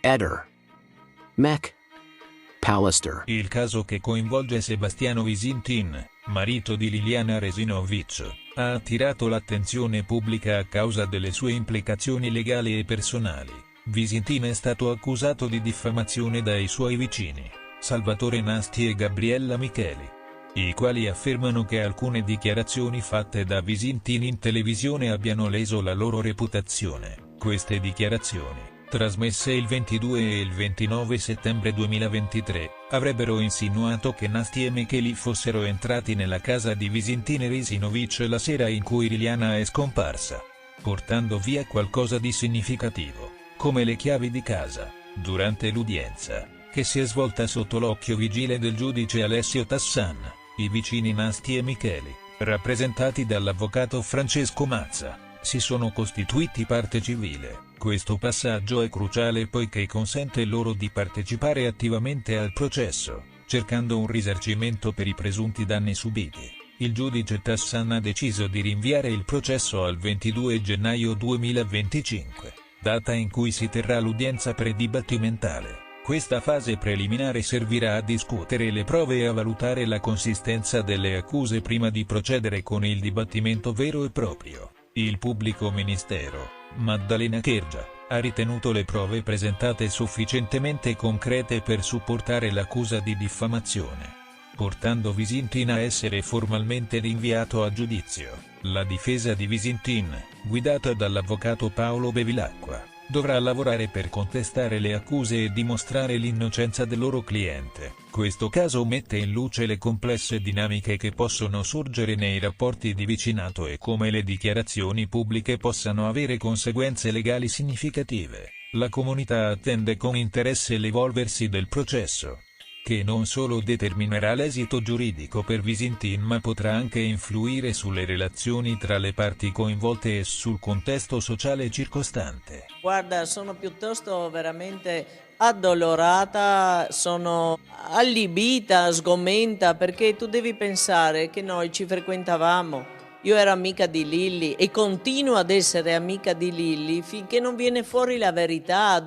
Eder. Mech. Pallister. Il caso che coinvolge Sebastiano Visintin, marito di Liliana Resinovic, ha attirato l'attenzione pubblica a causa delle sue implicazioni legali e personali. Visintin è stato accusato di diffamazione dai suoi vicini, Salvatore Nasti e Gabriella Micheli, i quali affermano che alcune dichiarazioni fatte da Visintin in televisione abbiano leso la loro reputazione. Queste dichiarazioni, trasmesse il 22 e il 29 settembre 2023, avrebbero insinuato che Nasti e Micheli fossero entrati nella casa di Visintin e Resinovic la sera in cui Liliana è scomparsa, portando via qualcosa di significativo, come le chiavi di casa. Durante l'udienza, che si è svolta sotto l'occhio vigile del giudice Alessio Tassan, i vicini Nasti e Micheli, rappresentati dall'avvocato Francesco Mazza, si sono costituiti parte civile. Questo passaggio è cruciale poiché consente loro di partecipare attivamente al processo, cercando un risarcimento per i presunti danni subiti. Il giudice Tassan ha deciso di rinviare il processo al 22 gennaio 2025, data in cui si terrà l'udienza predibattimentale. Questa fase preliminare servirà a discutere le prove e a valutare la consistenza delle accuse prima di procedere con il dibattimento vero e proprio. Il pubblico ministero, Maddalena Chergia, ha ritenuto le prove presentate sufficientemente concrete per supportare l'accusa di diffamazione, portando Visintin a essere formalmente rinviato a giudizio. La difesa di Visintin, guidata dall'avvocato Paolo Bevilacqua, dovrà lavorare per contestare le accuse e dimostrare l'innocenza del loro cliente. Questo caso mette in luce le complesse dinamiche che possono sorgere nei rapporti di vicinato e come le dichiarazioni pubbliche possano avere conseguenze legali significative. La comunità attende con interesse l'evolversi del processo, che non solo determinerà l'esito giuridico per Visintin ma potrà anche influire sulle relazioni tra le parti coinvolte e sul contesto sociale circostante. Guarda, sono piuttosto veramente addolorata, sono allibita, sgomenta, perché tu devi pensare che noi ci frequentavamo. Io ero amica di Lilli e continuo ad essere amica di Lilli finché non viene fuori la verità.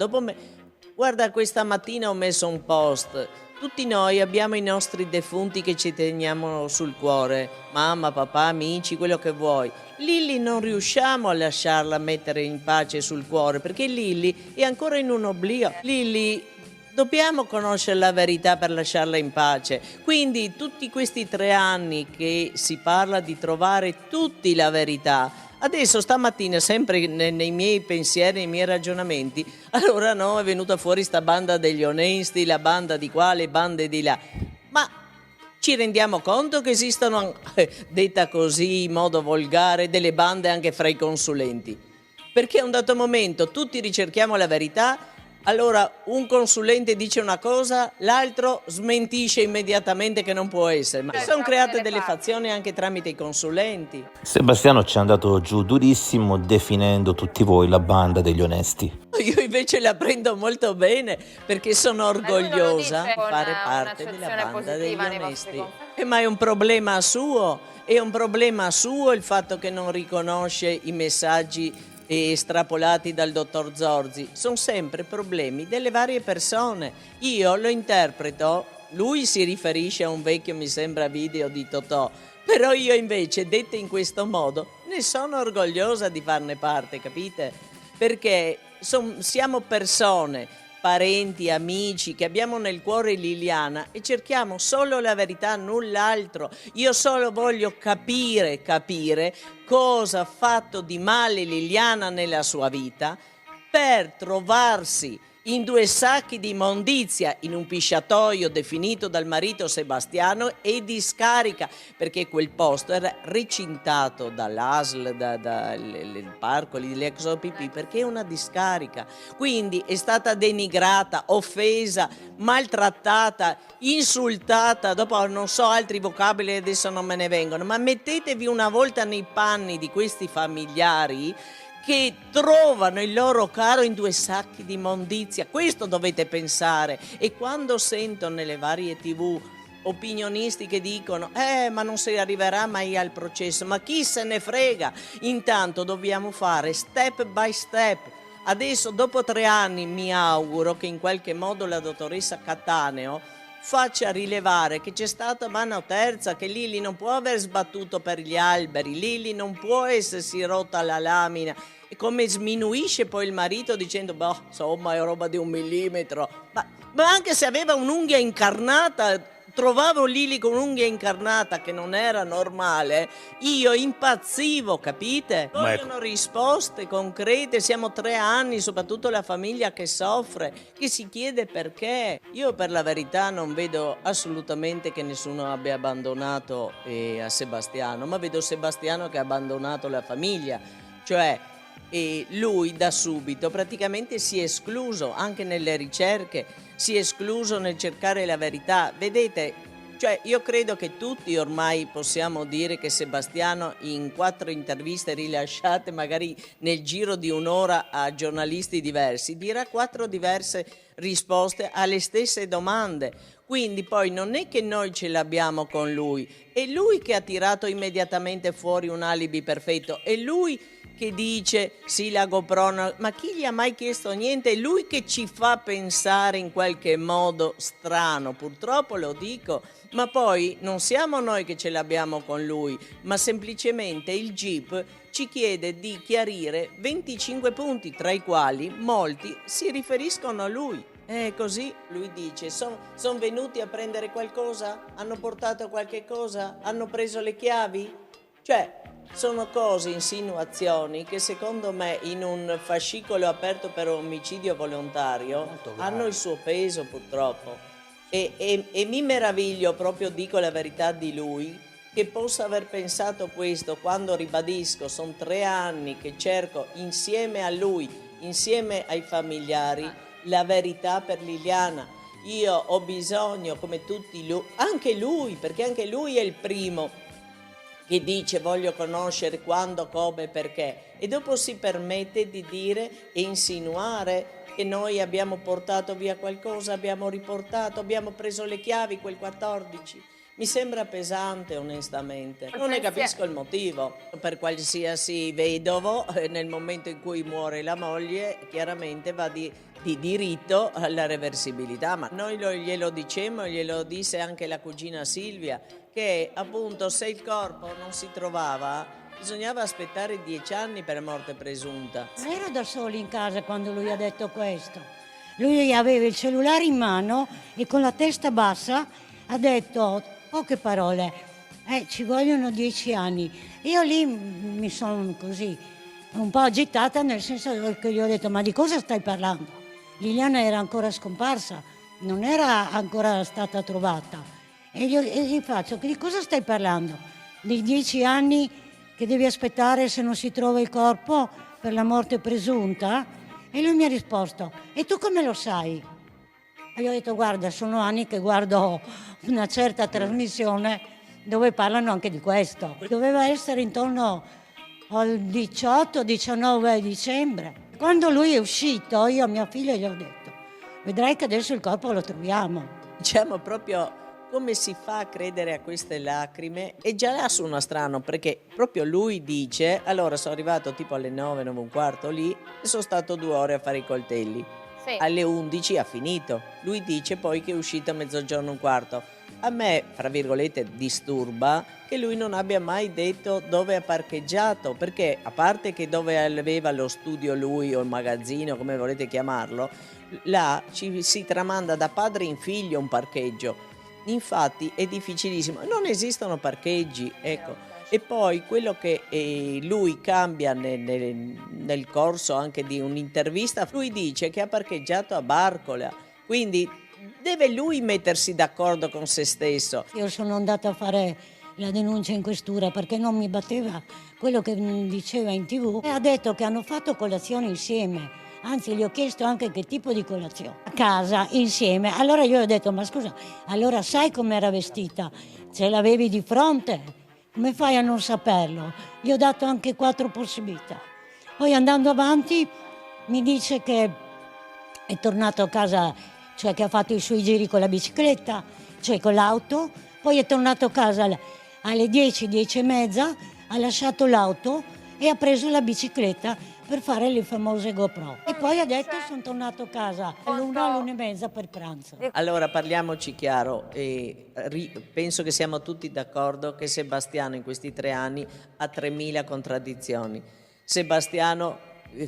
Guarda, questa mattina ho messo un post. Tutti noi abbiamo i nostri defunti che ci teniamo sul cuore, mamma, papà, amici, quello che vuoi. Lilli non riusciamo a lasciarla mettere in pace sul cuore perché Lilli è ancora in un oblio. Lilli, dobbiamo conoscere la verità per lasciarla in pace. Quindi tutti questi 3 anni che si parla di trovare tutti la verità, adesso stamattina, sempre nei miei pensieri, nei miei ragionamenti, allora no, è venuta fuori sta banda degli onesti, la banda di qua, le bande di là. Ma ci rendiamo conto che esistono, detta così in modo volgare, delle bande anche fra i consulenti? Perché a un dato momento tutti ricerchiamo la verità, allora un consulente dice una cosa, l'altro smentisce immediatamente che non può essere. Ma sono create delle fazioni anche tramite i consulenti. Sebastiano ci è andato giù durissimo definendo tutti voi la banda degli onesti. Io invece la prendo molto bene perché sono orgogliosa di fare parte della banda degli onesti. Ma è un problema suo, il fatto che non riconosce i messaggi estrapolati dal dottor Zorzi. Sono sempre problemi delle varie persone. Io lo interpreto, lui si riferisce a un vecchio, mi sembra, video di Totò, però io invece, dette in questo modo, ne sono orgogliosa di farne parte, capite? Perché siamo persone, parenti, amici, che abbiamo nel cuore Liliana e cerchiamo solo la verità, null'altro. Io solo voglio capire cosa ha fatto di male Liliana nella sua vita per trovarsi in 2 sacchi di immondizia in un pisciatoio definito dal marito Sebastiano e di scarica, perché quel posto era recintato dall'ASL, dal parco dell'ex OPP, perché è una discarica. Quindi è stata denigrata, offesa, maltrattata, insultata, dopo non so altri vocaboli adesso non me ne vengono, ma mettetevi una volta nei panni di questi familiari che trovano il loro caro in 2 sacchi di immondizia. Questo dovete pensare. E quando sento nelle varie TV opinionisti che dicono ma non si arriverà mai al processo, ma chi se ne frega? Intanto dobbiamo fare step by step. Adesso, dopo 3 anni, mi auguro che in qualche modo la dottoressa Cattaneo faccia rilevare che c'è stata mano terza, che Lili non può aver sbattuto per gli alberi, Lili non può essersi rotta la lamina, e come sminuisce poi il marito dicendo, boh, insomma è roba di 1 millimetro, ma anche se aveva un'unghia incarnata, trovavo Lili con un'unghia incarnata che non era normale, io impazzivo, capite? Vogliono risposte concrete, siamo 3 anni, soprattutto la famiglia che soffre, che si chiede perché. Io per la verità non vedo assolutamente che nessuno abbia abbandonato a Sebastiano, ma vedo Sebastiano che ha abbandonato la famiglia, cioè lui da subito praticamente si è escluso anche nelle ricerche, si è escluso nel cercare la verità. Vedete, cioè io credo che tutti ormai possiamo dire che Sebastiano in 4 interviste rilasciate magari nel giro di un'ora a giornalisti diversi dirà 4 diverse risposte alle stesse domande. Quindi poi non è che noi ce l'abbiamo con lui, è lui che ha tirato immediatamente fuori un alibi perfetto, è lui che dice sì la GoPro, ma chi gli ha mai chiesto niente? È lui che ci fa pensare in qualche modo strano, purtroppo lo dico, ma poi non siamo noi che ce l'abbiamo con lui, ma semplicemente il GIP ci chiede di chiarire 25 punti, tra i quali molti si riferiscono a lui. Così lui dice, sono venuti a prendere qualcosa? Hanno portato qualche cosa? Hanno preso le chiavi? Cioè, sono cose, insinuazioni che secondo me in un fascicolo aperto per omicidio volontario hanno il suo peso purtroppo. E mi meraviglio, proprio dico la verità di lui, che possa aver pensato questo quando, ribadisco, sono 3 anni che cerco insieme a lui, insieme ai familiari, la verità per Liliana. Io ho bisogno, come tutti, anche lui, perché anche lui è il primo che dice voglio conoscere quando, come, perché, e dopo si permette di dire e insinuare che noi abbiamo portato via qualcosa, abbiamo riportato, abbiamo preso le chiavi quel 14. Mi sembra pesante, onestamente. Non ne capisco il motivo. Per qualsiasi vedovo, nel momento in cui muore la moglie, chiaramente va di diritto alla reversibilità, ma noi glielo dicemmo, glielo disse anche la cugina Silvia, che appunto se il corpo non si trovava bisognava aspettare 10 anni per morte presunta. Non ero da soli in casa quando lui ha detto questo. Lui aveva il cellulare in mano e con la testa bassa ha detto poche parole, ci vogliono 10 anni. Io lì mi sono così un po' agitata, nel senso che gli ho detto ma di cosa stai parlando? Liliana era ancora scomparsa, non era ancora stata trovata. E gli faccio, di cosa stai parlando? Di 10 anni che devi aspettare se non si trova il corpo per la morte presunta? E lui mi ha risposto, e tu come lo sai? E gli ho detto, guarda, sono anni che guardo una certa trasmissione dove parlano anche di questo. Doveva essere intorno al 18-19 dicembre. Quando lui è uscito, io a mia figlia gli ho detto, vedrai che adesso il corpo lo troviamo. Diciamo proprio come si fa a credere a queste lacrime? E già là suona strano, perché proprio lui dice, allora sono arrivato tipo alle 9, 9 e un quarto lì, e sono stato 2 ore a fare i coltelli. Sì. Alle 11 ha finito. Lui dice poi che è uscito a 12:45. A me, fra virgolette, disturba che lui non abbia mai detto dove ha parcheggiato, perché a parte che dove aveva lo studio lui o il magazzino, come volete chiamarlo, là si tramanda da padre in figlio un parcheggio. Infatti è difficilissimo, non esistono parcheggi, ecco. E poi quello che lui cambia nel corso anche di un'intervista, lui dice che ha parcheggiato a Barcola, quindi deve lui mettersi d'accordo con se stesso. Io sono andata a fare la denuncia in questura perché non mi batteva quello che diceva in TV e ha detto che hanno fatto colazione insieme. Anzi, gli ho chiesto anche che tipo di colazione. A casa, insieme. Allora io ho detto, ma scusa, allora sai com'era vestita? Ce l'avevi di fronte? Come fai a non saperlo? Gli ho dato anche 4 possibilità. Poi andando avanti mi dice che è tornato a casa, cioè che ha fatto i suoi giri con la bicicletta, cioè con l'auto. Poi è tornato a casa alle 10, 10 e mezza, ha lasciato l'auto e ha preso la bicicletta per fare le famose GoPro. E poi ha detto sono tornato a casa all'1 e mezza per pranzo. Allora parliamoci chiaro, penso che siamo tutti d'accordo che Sebastiano in questi 3 anni ha 3000 contraddizioni. Sebastiano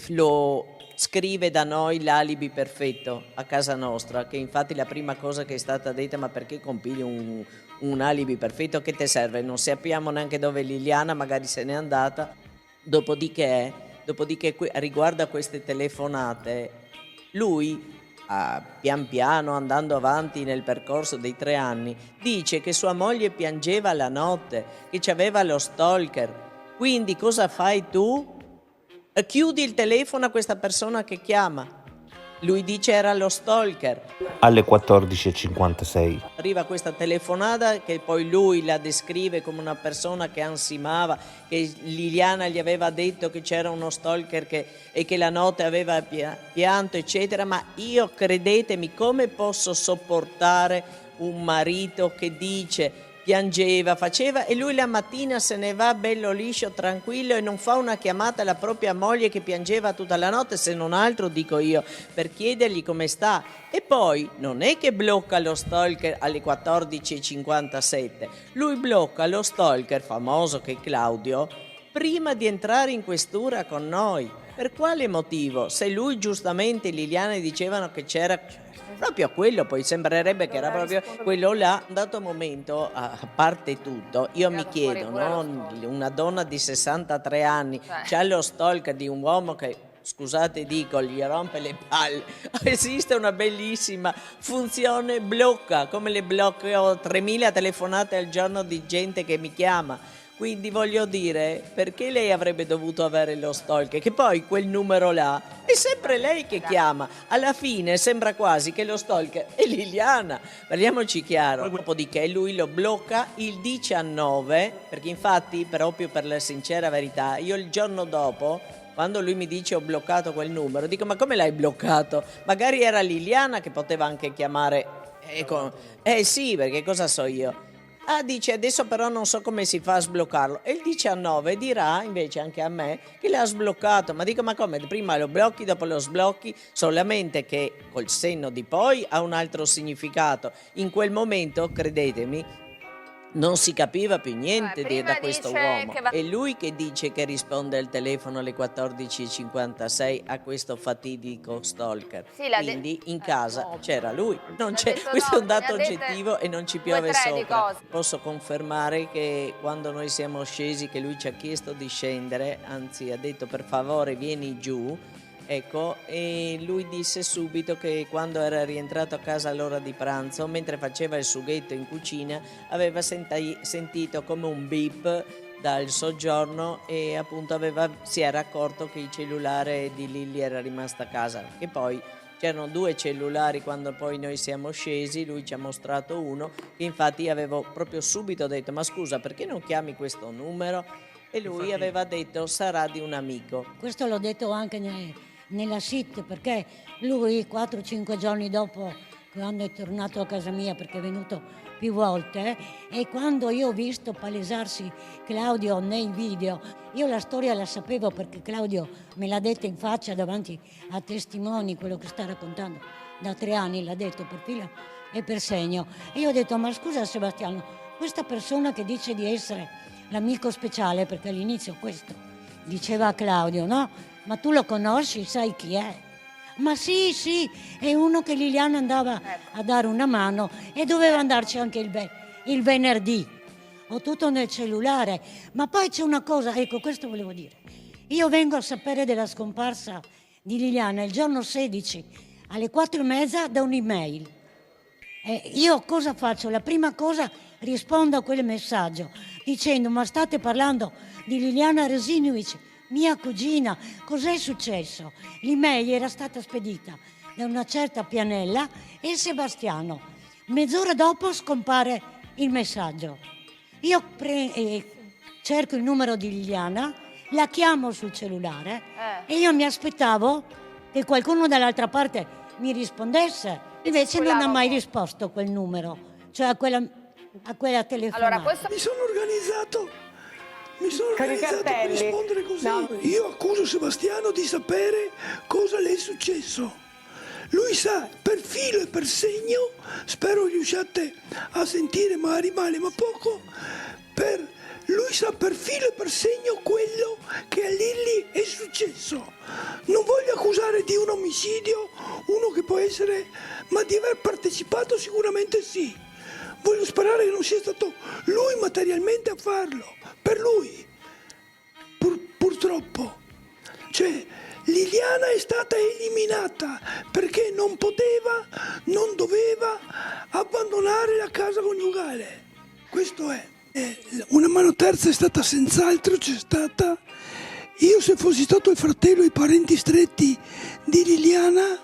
lo scrive da noi l'alibi perfetto a casa nostra, che infatti la prima cosa che è stata detta: ma perché compili un alibi perfetto, che ti serve? Non sappiamo neanche dove è Liliana, magari se n'è andata. Dopodiché riguardo a queste telefonate, lui pian piano, andando avanti nel percorso dei 3 anni, dice che sua moglie piangeva la notte, che c'aveva lo stalker. Quindi cosa fai tu? Chiudi il telefono a questa persona che chiama. Lui dice era lo stalker. Alle 14:56. Arriva questa telefonata che poi lui la descrive come una persona che ansimava, che Liliana gli aveva detto che c'era uno stalker e che la notte aveva pianto, eccetera. Ma io, credetemi, come posso sopportare un marito che dice, piangeva, faceva, e lui la mattina se ne va bello liscio, tranquillo, e non fa una chiamata alla propria moglie che piangeva tutta la notte, se non altro, dico io, per chiedergli come sta. E poi non è che blocca lo stalker alle 14:57, lui blocca lo stalker famoso che è Claudio prima di entrare in questura con noi. Per quale motivo? Se lui giustamente, Liliana dicevano che c'era proprio quello, poi sembrerebbe che era proprio quello là. Un dato momento, a parte tutto, io mi chiedo, no? Una donna di 63 anni c'ha lo stalker di un uomo che, scusate dico, gli rompe le palle. Esiste una bellissima funzione blocca, come le blocco 3000 telefonate al giorno di gente che mi chiama. Quindi voglio dire, perché lei avrebbe dovuto avere lo stalker? Che poi quel numero là è sempre lei che chiama. Alla fine sembra quasi che lo stalker è Liliana. Parliamoci chiaro. Dopodiché lui lo blocca il 19, perché infatti, proprio per la sincera verità, io il giorno dopo, quando lui mi dice ho bloccato quel numero, dico ma come l'hai bloccato? Magari era Liliana che poteva anche chiamare. Sì, perché cosa so io? Dice adesso però non so come si fa a sbloccarlo, e il 19 dirà invece anche a me che l'ha sbloccato. Ma dico ma come? Prima lo blocchi, dopo lo sblocchi, solamente che col senno di poi ha un altro significato. In quel momento, credetemi, non si capiva più niente da questo uomo. È lui che dice che risponde al telefono alle 14:56 a questo fatidico stalker. Quindi in casa c'era lui. Non c'è, questo è un dato oggettivo e non ci piove sopra. Posso confermare che quando noi siamo scesi, che lui ci ha chiesto di scendere, anzi ha detto per favore vieni giù. Ecco, e lui disse subito che quando era rientrato a casa all'ora di pranzo, mentre faceva il sughetto in cucina, aveva sentito come un beep dal soggiorno e appunto si era accorto che il cellulare di Lilli era rimasto a casa. E poi c'erano 2 cellulari quando poi noi siamo scesi, lui ci ha mostrato uno, che infatti avevo proprio subito detto ma scusa perché non chiami questo numero? E lui aveva detto sarà di un amico. Questo l'ho detto anche nella SIT, perché lui 4-5 giorni dopo, quando è tornato a casa mia, perché è venuto più volte, e quando io ho visto palesarsi Claudio nei video, io la storia la sapevo perché Claudio me l'ha detta in faccia davanti a testimoni, quello che sta raccontando da 3 anni, l'ha detto per filo e per segno. E io ho detto ma scusa Sebastiano, questa persona che dice di essere l'amico speciale, perché all'inizio questo diceva a Claudio, no? Ma tu lo conosci, sai chi è? Ma sì, è uno che Liliana andava a dare una mano e doveva andarci anche il venerdì. Ho tutto nel cellulare. Ma poi c'è una cosa, ecco, questo volevo dire. Io vengo a sapere della scomparsa di Liliana il giorno 16 alle 4:30 da un'email. Io cosa faccio? La prima cosa rispondo a quel messaggio dicendo ma state parlando di Liliana Resinovic, mia cugina, cos'è successo? L'email era stata spedita da una certa Pianella e Sebastiano. Mezz'ora dopo scompare il messaggio. Io cerco il numero di Liliana, la chiamo sul cellulare e io mi aspettavo che qualcuno dall'altra parte mi rispondesse. Invece non ha mai risposto quel numero, cioè a quella telefonata. Allora, mi sono organizzato Mi sono Con i organizzato per cartelli. rispondere così. No. Io accuso Sebastiano di sapere cosa le è successo. Lui sa per filo e per segno, spero riusciate a sentire magari male ma poco, lui sa per filo e per segno quello che a Lilli è successo. Non voglio accusare di un omicidio uno che può essere, ma di aver partecipato sicuramente sì. Voglio sperare che non sia stato lui materialmente a farlo, per lui. Purtroppo. Cioè, Liliana è stata eliminata perché non poteva, non doveva abbandonare la casa coniugale. Questo è. Una mano terza è stata senz'altro, c'è stata. Io se fossi stato il fratello e i parenti stretti di Liliana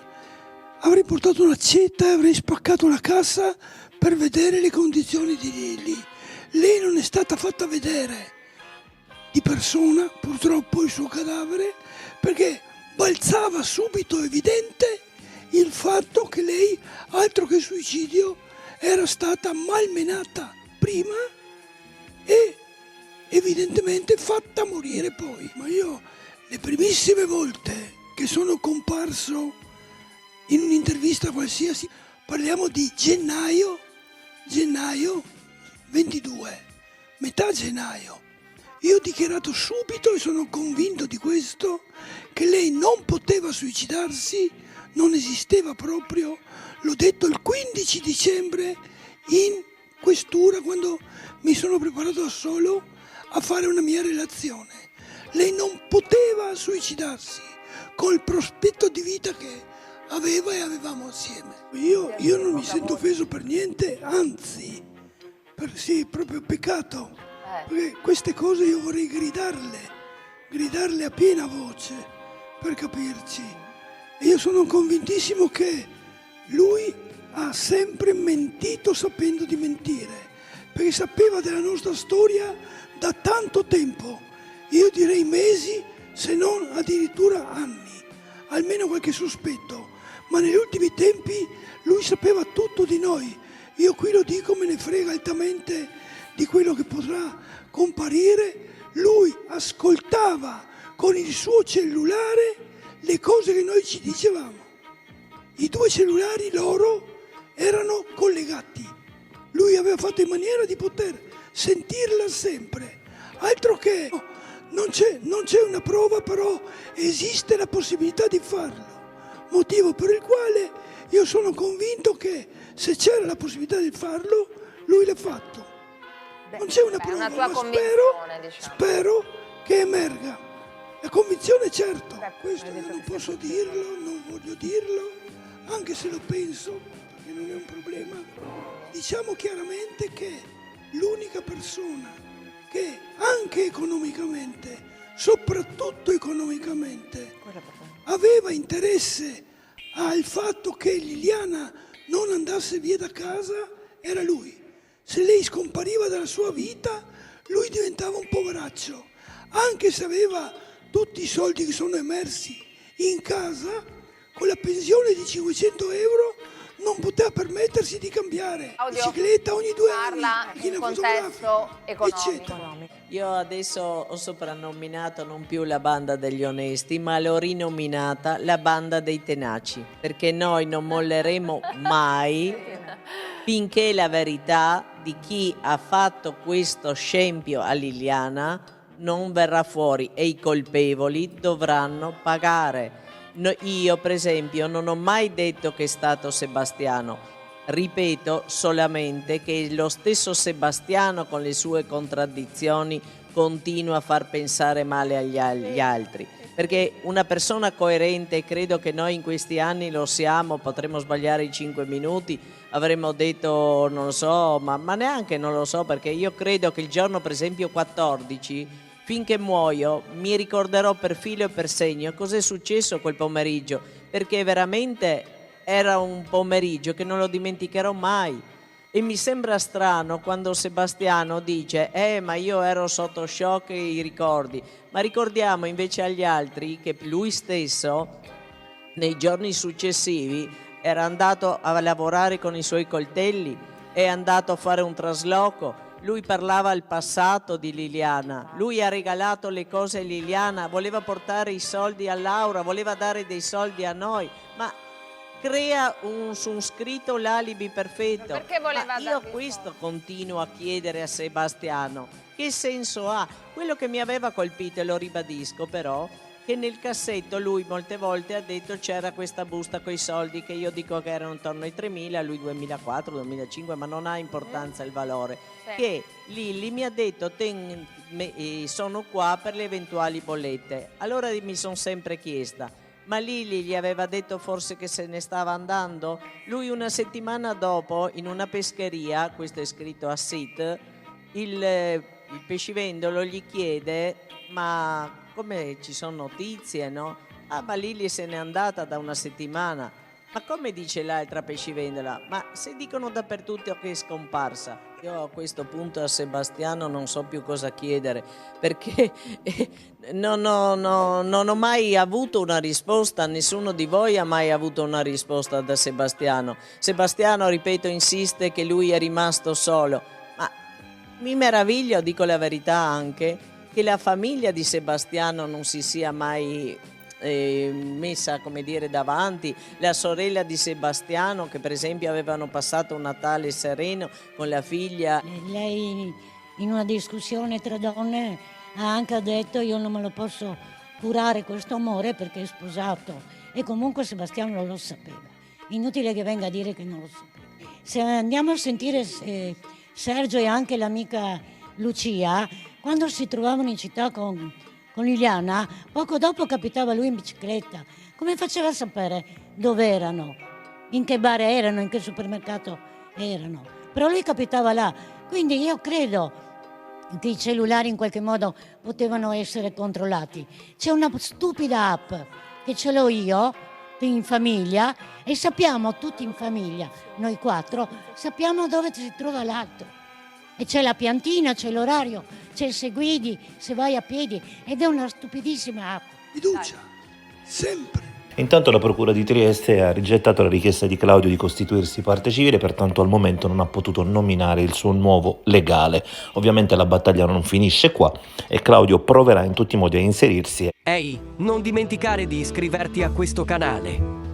avrei portato un'accetta e avrei spaccato la cassa per vedere le condizioni di Lili. Lei non è stata fatta vedere di persona, purtroppo, il suo cadavere, perché balzava subito evidente il fatto che lei, altro che suicidio, era stata malmenata prima e evidentemente fatta morire poi. Ma io le primissime volte che sono comparso in un'intervista qualsiasi, parliamo di gennaio 22, metà gennaio, io ho dichiarato subito e sono convinto di questo che lei non poteva suicidarsi, non esisteva proprio, l'ho detto il 15 dicembre in questura quando mi sono preparato da solo a fare una mia relazione. Lei non poteva suicidarsi col prospetto di vita che aveva e avevamo assieme. Io non mi sento offeso per niente, anzi, sì, proprio peccato, perché queste cose io vorrei gridarle a piena voce, per capirci. E io sono convintissimo che lui ha sempre mentito sapendo di mentire, perché sapeva della nostra storia da tanto tempo, io direi mesi, se non addirittura anni, almeno qualche sospetto, ma negli ultimi tempi lui sapeva tutto di noi. Io qui lo dico, me ne frega altamente di quello che potrà comparire. Lui ascoltava con il suo cellulare le cose che noi ci dicevamo. I due cellulari loro erano collegati. Lui aveva fatto in maniera di poter sentirla sempre. Altro che non c'è una prova, però esiste la possibilità di farlo. Motivo per il quale io sono convinto che se c'era la possibilità di farlo, lui l'ha fatto. Non c'è una prova, ma spero che emerga. La convinzione, certo, questo io non posso dirlo, non voglio dirlo, anche se lo penso, perché non è un problema. Diciamo chiaramente che l'unica persona che anche economicamente, soprattutto economicamente, aveva interesse al fatto che Liliana non andasse via da casa era lui. Se lei scompariva dalla sua vita, lui diventava un poveraccio. Anche se aveva tutti i soldi che sono emersi in casa, con la pensione di 500 euro non poteva permettersi di cambiare bicicletta ogni 2 anni, macchina fotografica, eccetera. Io adesso ho soprannominato non più la banda degli onesti, ma l'ho rinominata la banda dei tenaci, perché noi non molleremo mai finché la verità di chi ha fatto questo scempio a Liliana non verrà fuori e i colpevoli dovranno pagare. Io, per esempio, non ho mai detto che è stato Sebastiano. Ripeto solamente che lo stesso Sebastiano, con le sue contraddizioni, continua a far pensare male agli altri. Perché una persona coerente, credo che noi in questi anni lo siamo, potremmo sbagliare i 5 minuti, avremmo detto non lo so, ma neanche non lo so, perché io credo che il giorno, per esempio, 14... finché muoio mi ricorderò per filo e per segno cosa è successo quel pomeriggio, perché veramente era un pomeriggio che non lo dimenticherò mai. E mi sembra strano quando Sebastiano dice ma io ero sotto shock i ricordi, ma ricordiamo invece agli altri che lui stesso nei giorni successivi era andato a lavorare con i suoi coltelli, è andato a fare un trasloco. lui parlava al passato di Liliana, lui ha regalato le cose a Liliana, voleva portare i soldi a Laura, voleva dare dei soldi a noi, ma crea su un scritto l'alibi perfetto. Perché voleva io questo continuo a chiedere a Sebastiano, che senso ha? Quello che mi aveva colpito, e lo ribadisco però, che nel cassetto lui molte volte ha detto c'era questa busta con i soldi che io dico che erano intorno ai 3.000, lui 2.400, 2.500, ma non ha importanza il valore. Sì. Che Lilli mi ha detto sono qua per le eventuali bollette. Allora mi sono sempre chiesta, ma Lilli gli aveva detto forse che se ne stava andando? Lui una settimana dopo in una pescheria, questo è scritto a Sit, il pescivendolo gli chiede ma come ci sono notizie, no? Ah, ma Lilli se n'è andata da una settimana. Ma come dice l'altra pescivendola? Ma se dicono dappertutto che è scomparsa. Io a questo punto a Sebastiano non so più cosa chiedere, perché non ho mai avuto una risposta, nessuno di voi ha mai avuto una risposta da Sebastiano. Sebastiano, ripeto, insiste che lui è rimasto solo, ma mi meraviglio, dico la verità anche, che la famiglia di Sebastiano non si sia mai messa, come dire, davanti. La sorella di Sebastiano, che per esempio avevano passato un Natale sereno con la figlia. Lei in una discussione tra donne ha anche detto io non me lo posso curare questo amore perché è sposato, e comunque Sebastiano non lo sapeva. Inutile che venga a dire che non lo sapeva. Se andiamo a sentire Sergio e anche l'amica Lucia, quando si trovavano in città con Liliana, poco dopo capitava lui in bicicletta. Come faceva a sapere dove erano, in che bar erano, in che supermercato erano? Però lui capitava là. Quindi io credo che i cellulari in qualche modo potevano essere controllati. C'è una stupida app che ce l'ho io in famiglia e sappiamo tutti in famiglia, noi 4, sappiamo dove si trova l'altro. E c'è la piantina, c'è l'orario, c'è il seguidi, se vai a piedi, ed è una stupidissima app. Fiducia, sempre. Intanto la Procura di Trieste ha rigettato la richiesta di Claudio di costituirsi parte civile, pertanto al momento non ha potuto nominare il suo nuovo legale. Ovviamente la battaglia non finisce qua e Claudio proverà in tutti i modi a inserirsi. Ehi, non dimenticare di iscriverti a questo canale.